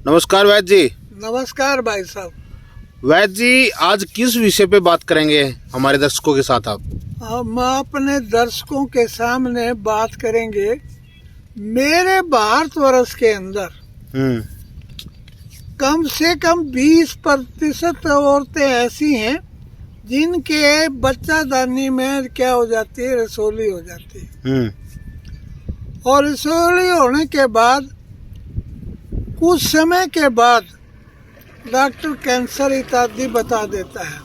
नमस्कार वैद्य जी। नमस्कार भाई साहब। वैद्य जी, आज किस विषय पे बात करेंगे हमारे दर्शकों के साथ आप? हम अपने दर्शकों के सामने बात करेंगे मेरे भारतवर्ष के अंदर कम से कम 20% औरतें ऐसी हैं जिनके बच्चादानी में क्या हो जाती है, रसोली हो जाती है। और रसोली होने के बाद कुछ समय के बाद डॉक्टर कैंसर इत्यादि बता देता है।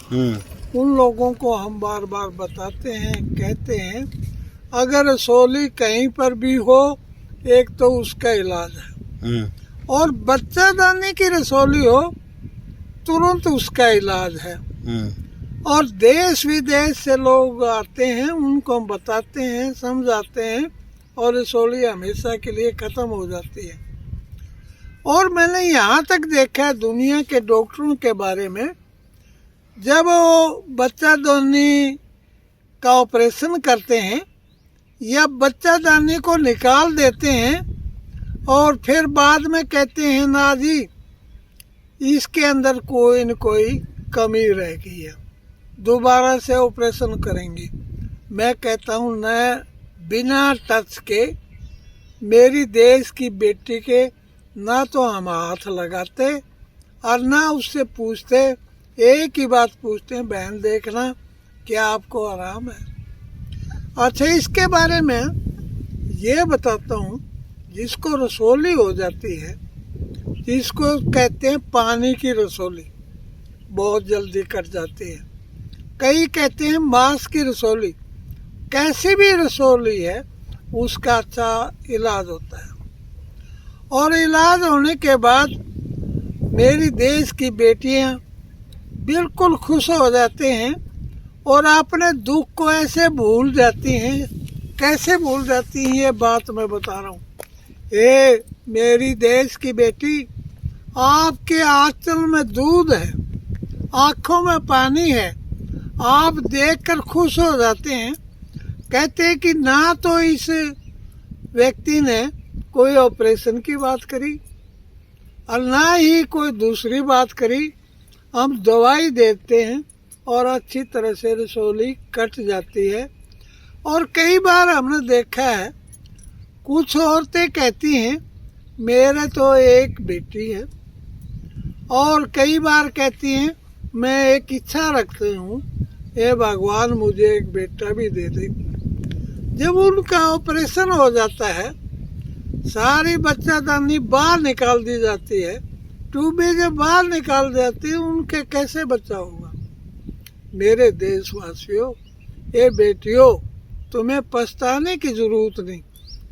उन लोगों को हम बार बार बताते हैं, कहते हैं अगर रसोली कहीं पर भी हो, एक तो उसका इलाज है, और बच्चादानी की रसोली हो तुरंत उसका इलाज है। और देश विदेश से लोग आते हैं, उनको हम बताते हैं, समझाते हैं, और रसोली हमेशा के लिए खत्म हो जाती है। और मैंने यहाँ तक देखा है दुनिया के डॉक्टरों के बारे में, जब वो बच्चादानी का ऑपरेशन करते हैं या बच्चादानी को निकाल देते हैं और फिर बाद में कहते हैं ना जी इसके अंदर कोई न कोई कमी रह गई है, दोबारा से ऑपरेशन करेंगे। मैं कहता हूँ न, बिना टच के मेरी देश की बेटी के ना तो हम हाथ लगाते और ना उससे पूछते। एक ही बात पूछते हैं, बहन देखना क्या आपको आराम है। अच्छा, इसके बारे में ये बताता हूँ, जिसको रसोली हो जाती है, जिसको कहते हैं पानी की रसोली, बहुत जल्दी कट जाती है। कई कहते हैं मांस की रसोली। कैसी भी रसोली है उसका अच्छा इलाज होता है। और इलाज होने के बाद मेरी देश की बेटियां बिल्कुल खुश हो जाते हैं और अपने दुख को ऐसे भूल जाती हैं। कैसे भूल जाती हैं ये बात मैं बता रहा हूँ। मेरी देश की बेटी, आपके आंचल में दूध है, आंखों में पानी है, आप देखकर खुश हो जाते हैं। कहते हैं कि ना तो इस व्यक्ति ने कोई ऑपरेशन की बात करी और ना ही कोई दूसरी बात करी। हम दवाई देते हैं और अच्छी तरह से रसोली कट जाती है। और कई बार हमने देखा है, कुछ औरतें कहती हैं मेरे तो एक बेटी है, और कई बार कहती हैं मैं एक इच्छा रखती हूँ, ये भगवान मुझे एक बेटा भी दे दे। जब उनका ऑपरेशन हो जाता है, सारी बच्चादानी बाहर निकाल दी जाती है, ट्यूबें जब बाहर निकाल जाती है, उनके कैसे बच्चा होगा। मेरे देशवासियों, ये बेटियों, तुम्हें पछताने की जरूरत नहीं।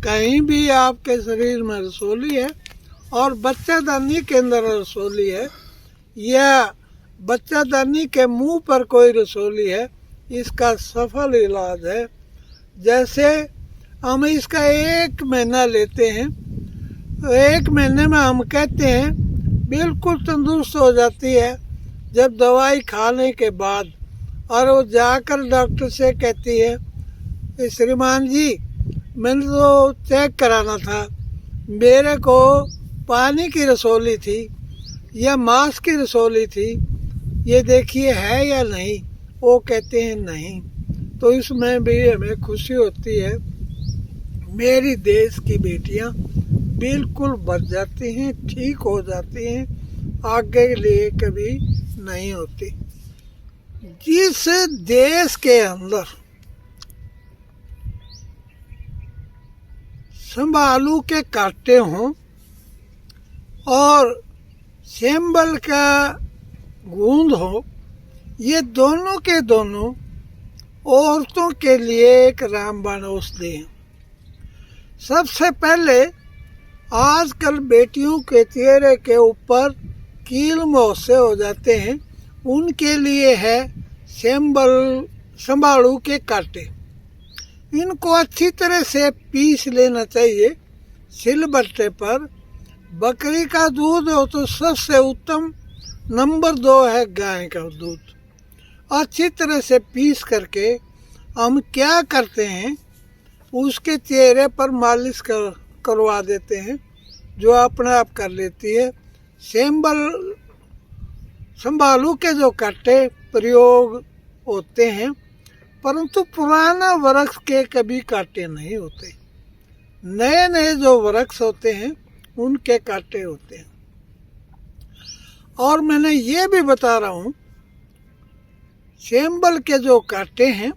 कहीं भी आपके शरीर में रसोली है और बच्चादानी के अंदर रसोली है, या बच्चादानी के मुंह पर कोई रसोली है, इसका सफल इलाज है। जैसे हम इसका 1 महीना लेते हैं, 1 महीने में हम कहते हैं बिल्कुल तंदुरुस्त हो जाती है। जब दवाई खाने के बाद और वो जाकर डॉक्टर से कहती है श्रीमान जी मैंने तो चेक कराना था, मेरे को पानी की रसोली थी या मांस की रसोली थी, ये देखिए है या नहीं। वो कहते हैं नहीं, तो इसमें भी हमें खुशी होती है। मेरी देश की बेटियां बिल्कुल बच जाती हैं, ठीक हो जाती हैं, आगे के लिए कभी नहीं होती। जिस देश के अंदर संभालू के कांटे हों और सेंबल का गूंद हो, ये दोनों के दोनों औरतों के लिए एक रामबाण औषधि है। सबसे पहले आजकल बेटियों के चेहरे के ऊपर कील मोहसे हो जाते हैं, उनके लिए है संभालू के कांटे। इनको अच्छी तरह से पीस लेना चाहिए सिलबट्टे पर। बकरी का दूध हो तो सबसे उत्तम, नंबर 2 है गाय का दूध। अच्छी तरह से पीस करके हम क्या करते हैं, उसके चेहरे पर मालिश करवा देते हैं, जो अपने आप कर लेती है। संभालू के जो कांटे प्रयोग होते हैं, परंतु पुराना वृक्ष के कभी कांटे नहीं होते। नए नए जो वृक्ष होते हैं उनके कांटे होते हैं। और मैंने ये भी बता रहा हूँ, सेम्बल के जो कांटे हैं,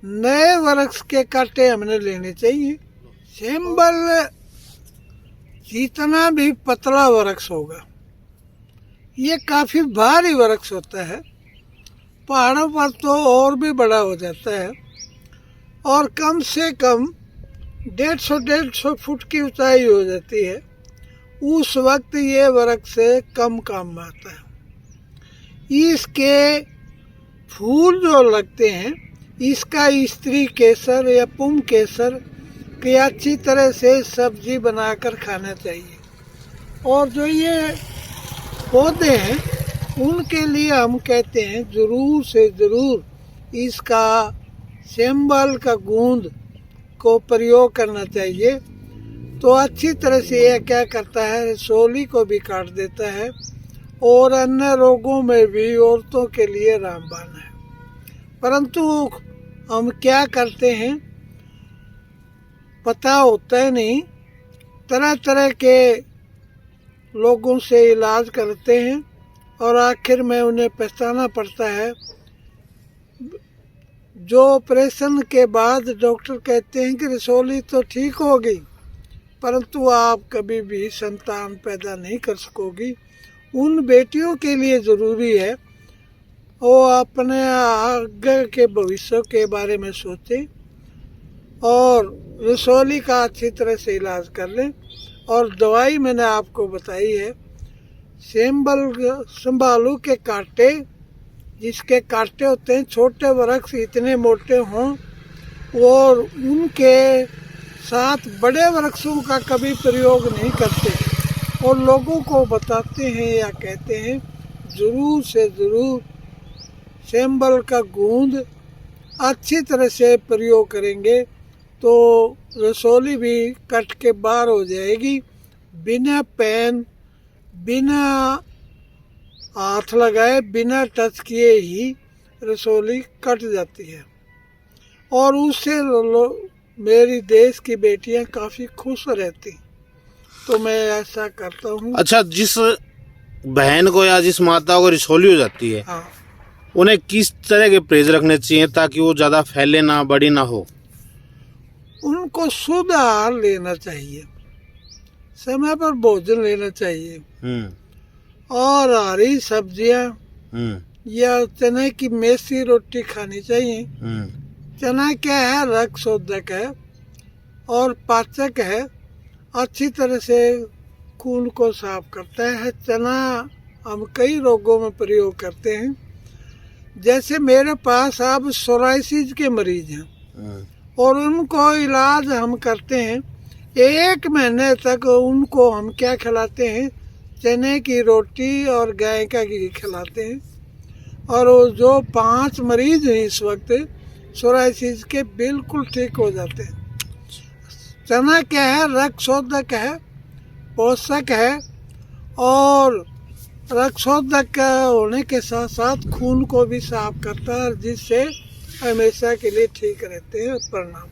नए वृक्ष के कांटे हमने लेने चाहिए। सेम्बल जितना भी पतला वृक्ष होगा, ये काफ़ी भारी वृक्ष होता है। पहाड़ों पर तो और भी बड़ा हो जाता है, और कम से कम 150 फुट की ऊंचाई हो जाती है। उस वक्त ये वृक्ष से कम काम में आता है। इसके फूल जो लगते हैं, इसका स्त्री केसर या पुम केसर की अच्छी तरह से सब्जी बनाकर खाना चाहिए। और जो ये पौधे हैं, उनके लिए हम कहते हैं ज़रूर से ज़रूर इसका सेम्बल का गूंद को प्रयोग करना चाहिए। तो अच्छी तरह से यह क्या करता है, रसोली को भी काट देता है और अन्य रोगों में भी औरतों के लिए रामबाण है। परंतु हम क्या करते हैं, पता होता है नहीं, तरह तरह के लोगों से इलाज करते हैं और आखिर में उन्हें पछताना पड़ता है। जो ऑपरेशन के बाद डॉक्टर कहते हैं कि रसोली तो ठीक हो गई, परंतु आप कभी भी संतान पैदा नहीं कर सकोगी। उन बेटियों के लिए ज़रूरी है वो अपने आगे के भविष्य के बारे में सोचें और रसोली का अच्छी तरह से इलाज कर लें। और दवाई मैंने आपको बताई है, संभालू के कांटे, जिसके कांटे होते हैं, छोटे वृक्ष इतने मोटे हों और उनके साथ बड़े वृक्षों का कभी प्रयोग नहीं करते, और लोगों को बताते हैं या कहते हैं ज़रूर से ज़रूर सेम्बल का गूंद अच्छी तरह से प्रयोग करेंगे तो रसोली भी कट के बाहर हो जाएगी। बिना पेन, बिना हाथ लगाए, बिना टच किए ही रसोली कट जाती है। और उससे मेरी देश की बेटियां काफ़ी खुश रहती, तो मैं ऐसा करता हूँ। अच्छा, जिस बहन को या जिस माता को रसोली हो जाती है, हाँ, उन्हें किस तरह के परहेज रखने चाहिए ताकि वो ज़्यादा फैले ना, बड़ी ना हो? उनको शुद्ध आहार लेना चाहिए, समय पर भोजन लेना चाहिए, और हरी सब्जियां या चने की मेसी रोटी खानी चाहिए। चना क्या है, रक्त शोधक है और पाचक है, अच्छी तरह से खून को साफ करता है। चना हम कई रोगों में प्रयोग करते हैं। जैसे मेरे पास अब सोराइसिस के मरीज हैं और उनको इलाज हम करते हैं। 1 महीने तक उनको हम क्या खिलाते हैं, चने की रोटी और गाय का घी खिलाते हैं। और वो जो 5 मरीज हैं इस वक्त सोराइसिस के, बिल्कुल ठीक हो जाते हैं। चना क्या है, रक्त शोधक है, पोषक है, और रक्त शोधक होने के साथ साथ खून को भी साफ करता है, जिससे हमेशा के लिए ठीक रहते हैं। प्रणाम।